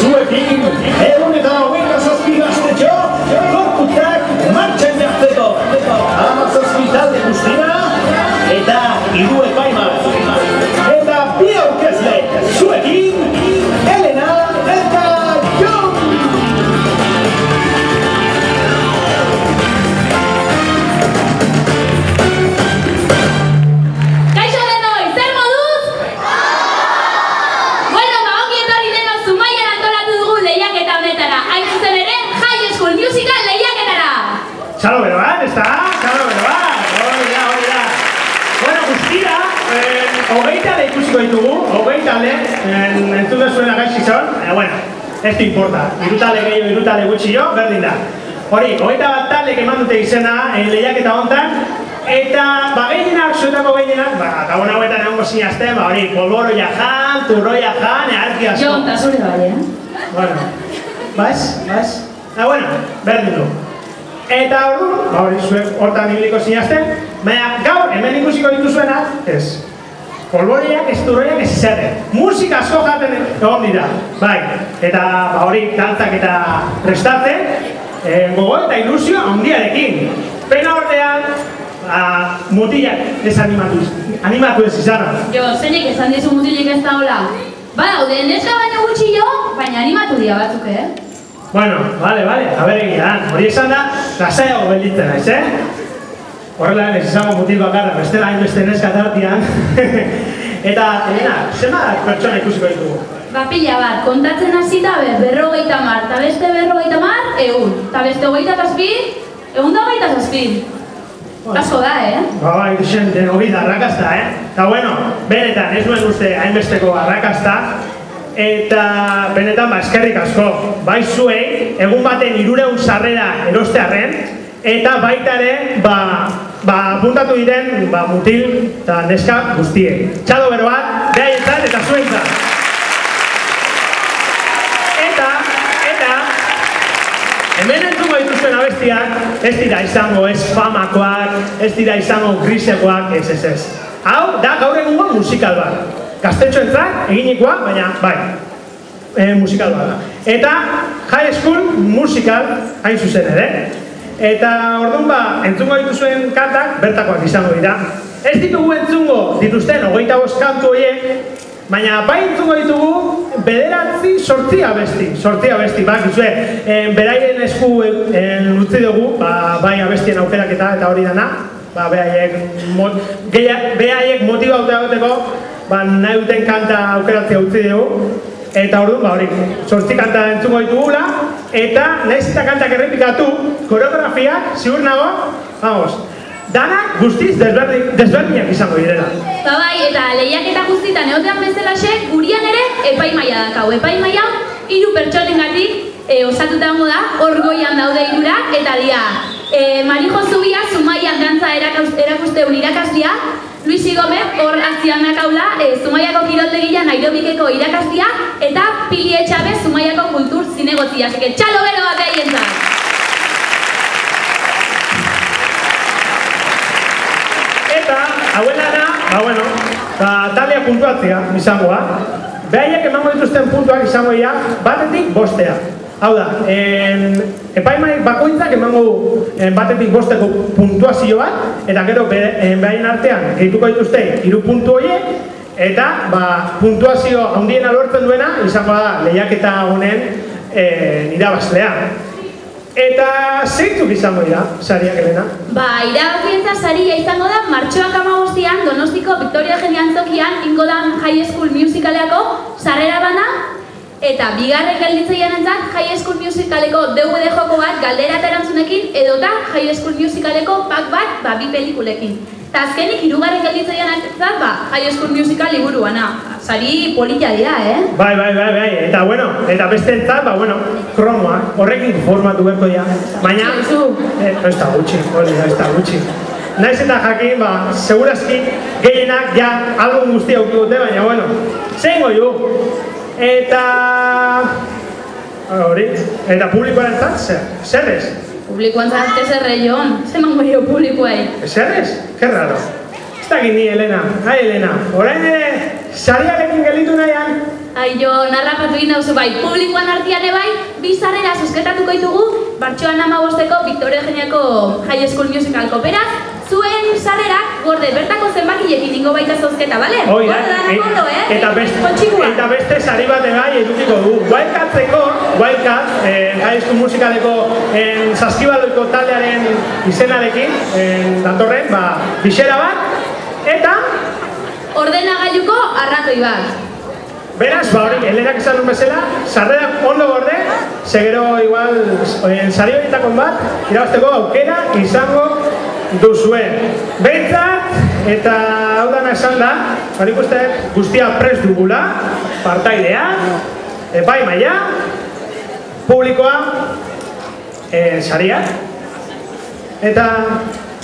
zuekin, egun eta hogeita zazpi gaztetxo, gorputzak martxan jartzeko. 17 talde guztira, eta 3 epaimak. Eta 2 aurkezle, zuekin, Elena eta Jon! Kaixo denoi, zer moduz? Bueno, ongi etorri denok Zumaian antolatu dugu lehiaketa honetara. Hain zuzen ere, High School Musical lehiaketara. Txalo bero bat, ez da? Txalo bero bat, hori da. Bueno, guztira, 20 tale ikusiko ditugu, 20 tale, entzun dezuena gaixi zon, bueno, ez du importa, 3 tale gehiago, 3 tale gutxi jo, berdin da. Hori, 21 tale eman dute izena lehiaketa hontan, eta gehienak, zuetako gehienak, gabon hauetan egongo zinazten, hori, polboro jajan, turroi jajan, earki asko. Jon, eta zure bai, Bueno, baiz? Bueno, berdin du. Eta orduan, hori zuek hortan ibiliko zinazten, baina gaur hemen ikusiko dituzuena, ez. Polboriak, ez turroiak, ez zerren. Musika asko jaten egon dira, bai. Eta hori dantzak eta prestatzen, gogo eta ilusio handiarekin. Pena ordean, mutilak ez animatu ez izana. Jo, zeinek esan dizu mutilek ez da hola. Badaude, neska baino gutxi jo, baina animatu dira batzuk, Bueno, vale, egia, hori esan da, lasaiago belditzen naiz, Horrela ez izango mutil bakarra, bestela hainbeste neska tartian. Eta, Elena, zema pertsona ikusiko ditugu? Pila bat, kontatzen hasita 50, eta beste 50, 100, eta beste 27, 127. Asko da, Bai, den hori da arrakazta, Eta bueno, benetan, ez nuen uste hainbesteko arrakazta, eta benetan eskerrik asko. Bai zuei, egun baten 300 sarrera erostearren, eta baita ere, apuntatu diren mutil eta neska guztiek. Txalo bero bat, behaietzat eta zuentzat. Eta, hemen entzungo dituzuen abestiak, ez dira izango ez famakoak, ez dira izango grisekoak, ez. Hau, da gaur egungo musikal bat. Gaztetxoentzat, eginikoa, baina, bai, musikal bat da. Eta, High School Musical, hain zuzen ere. Eta orduan entzungo dituzuen kantak bertakoak izango dira. Ez ditugu entzungo dituzten 25 kantu horiek, baina bai entzungo ditugu 9-8 abesti, beraien esku utzi dugu, bai abestien aukeraketa eta hori dana, behaiek motibauta egoteko, nahi duten kanta aukeratzea utzi dugu. Eta orduan, hori, 8 kanta entzungo ditugula, eta nahiz eta kantak errepikatu, koreografiak, ziur nago, danak guztiz desberdinak izango direla. Bai, eta lehiaketa guztietan egotean bezalaxe, gurian ere epaimaia dakau. Epaimaia 3 pertsonengatik osatuta dago da, hor goian daude 3, eta dira Marijo Zubia, Zumaian dantza erakusteun irakaslia, Luisi Gomez, hor aztian nakaula, Zumaiako kiroldegian aerobikeko irakaslia, eta Pili Etxabe, Zumaiako kultur zinegotzia. Así que txalo bero bat behientzat! Eta, hauen lana, talea puntuatzea izangoa. Behaiek emango dituzten puntuak izango dira, batetik 5. Hau da, epaimai bakoitzak emango batetik 5 puntuazio bat, eta gero behaien artean gehituko dituzte 3 puntu horiek, eta puntuazio handiena lortzen duena izango da lehiaketa honen irabazlea. Eta zeintzuk izango dira, sariak, Elena? Irabakientza saria izango da, martxoak 15an Donostiko Victoria Eugenia Antzokian ingo da High School Musicaleko sarrera bana, eta bigarren gelditzailean entzat High School Musicaleko DVD joko bat galdera eta erantzunekin, edota High School Musicaleko pack bat 2 pelikulekin. Eta azkenik, 3. gelditzailean entzat, High School Musical liburuana. Sari polita dira, Bai, eta bueno, eta beste entzat, kromoa, horrekin formatu berko dira. Baina, ez da gutxi. Naiz eta jakin, segurazki, gehienak ja album guztia aukiko dute, baina, bueno, zeingo ju. Eta... hori, eta publikoaren entzat, zer ez? Publikoan zazte zerre joan, zeman goio publikoei. Zerrez? Que raro. Ez dakit ni, Elena. Elena, orain ere, sariarekin gelditu nahian? Jo, narrapatu egin dauzu bai, publikoan artean bai, 2 sarrera zozketatuko ditugu, Martxoan 15ko Victor Eugeniako High School Musical Beraz, zuen sarrerak gorde bertako zenbakilekin ingo baita zozketa, bale? Hoi da, eta beste sari bat egai edukiko du. Wildcat, High School Musicaleko saskibaloiko taldearen izenarekin, datorren, bisera bat, eta ordenagailuko arratoi bat. Beraz, hori, Elenak esan duen bezala, sarrerak ondo gorde, segero igual, sari horietako bat, irabazteko aukera izango duzue. Behintzat, eta hau dana esan da, hori guztia prest dugula, partaidea, epaimaia, publikoa, sariak, eta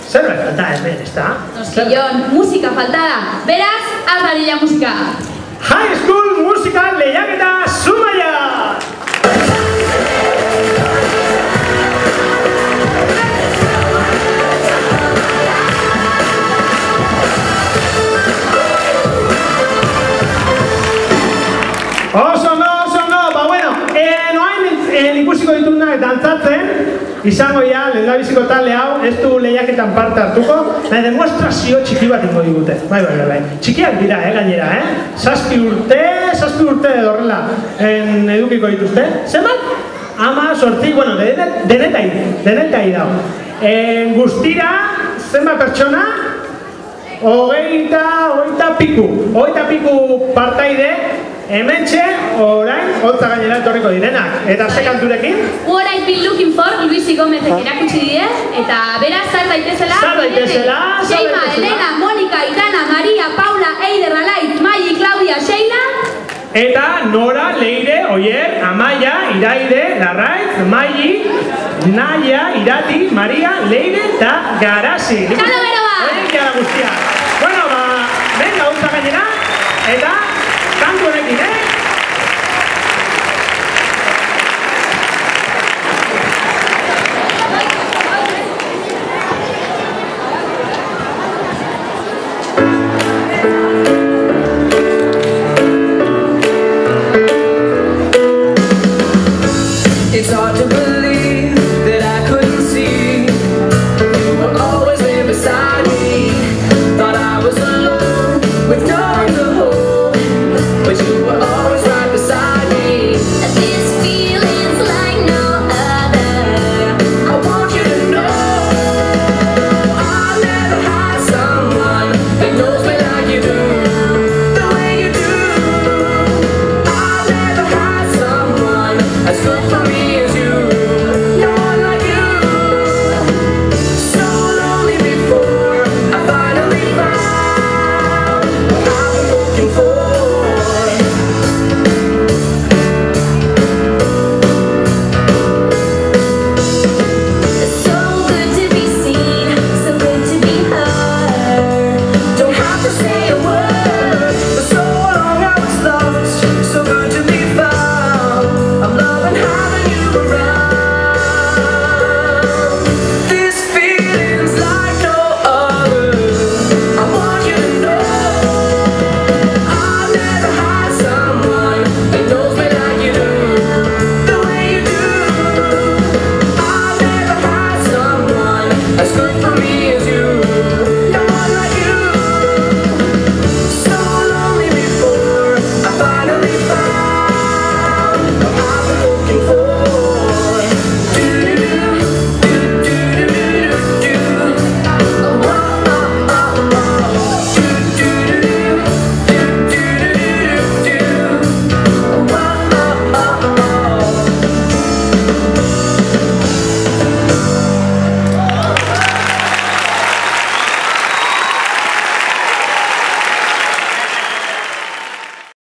zer behar falta hemen, ez da? Noskillon, musika falta da, beraz, algarila musika! High School Musical lehiaketa Zumaia! Oso no, bueno, noain ikusiko ditunak dantzatzen, izango ja, lehendabiziko talde hau, ez du lehiaketan parte hartuko, nahi demonstrazio txiki bat ingo digute. Bai. Txikiak dira, gainera, 7 urte edo horrela edukiko dituzte. Zenbat? 18, bueno, denetai dago. Guztira, zenbat pertsona? 20 piku partaide, hementxe, orain, holtza gainera etorriko direnak. Eta ze kanturekin? What I've been looking for, Luisi Gomezek erakutsi die, eta beraz, zar daitezela. Sheima, Elena, Monika, Itana, Maria, Paula, Eider, Alaitz, Mai, Claudia, Sheila. Eta Nora, Leire, Oier, Amaia, Iraide, Larraitz, Mai, Naia, Irati, Maria, Leire eta Garasi. Kalo bero bat! Horiek gara guztia. Bueno, venga, holtza gainera, eta kantu honekin,